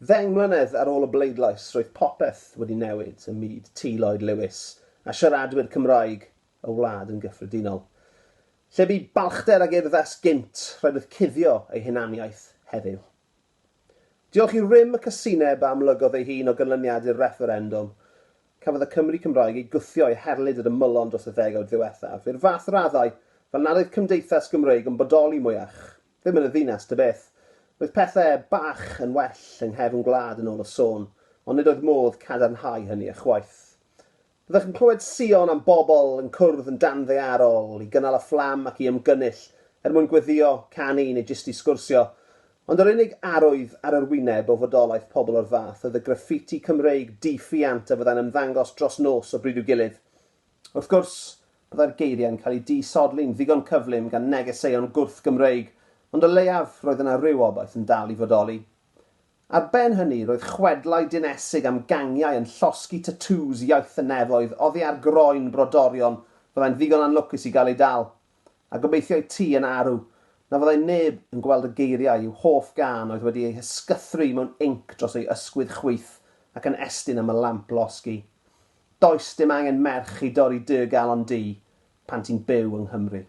Ddeng mlynedd ar ôl y bleidlais, roedd popeth wedi newid ym myd T. Lloyd Lewis a siaradwyr Cymraeg y wlad yn gyffredinol. Lle bu balchder ag urddas gynt rhaid oedd cuddio ei hunaniaeth heddiw. Diolch i rym y casineb am lygodd ei hun o ganlyniad i'r referendwm, cafodd y Cymry Cymraeg ei gwthio i herlyd yr ymylon dros y ddegawd ddiwethaf, i'r fath raddau fel nad oedd Cymdeithas Gymreig yn bodoli mwyach, ddim yn y ddinas dy beth. Roedd pethau bach yn well yng nghefn gwlad yn ôl y sôn, ond nid oedd modd cadarnhau hynny ychwaith. Byddwch yn clywed sion am bobl yn cwrdd yn danddearol i gynnal y fflam ac i ymgynnull mwyn gweddio, canu neu jyst i sgwrsio, ond yr unig arwydd ar yr wyneb o fodolaeth pobl o'r fath oedd y graffiti Cymreig diffiant a fyddai'n ymddangos dros nos o bryd i'w gilydd. Wrth gwrs, byddai'r geiriau'n cael eu disodli'n ddigon cyflym gan negeseuon gwrth Gymreig, ond o leiaf roedd yna ryw obaith yn dal i fodoli. Ar ben hynny roedd chwedlau dinesig am gangiau yn llosgi tatŵs iaith y nefoedd oddi ar groen brodorion fyddai'n ddigon anlwcus i gael ei dal, a gobeithio ti yn arw na fyddai neb yn gweld y geiriau i'w hoff gan oedd wedi ei hysgythru mewn inc dros ei ysgwydd chwith ac yn estyn am y lamp losgi. Does dim angen merch i dorri dy galon di pan ti'n byw yng Nghymru.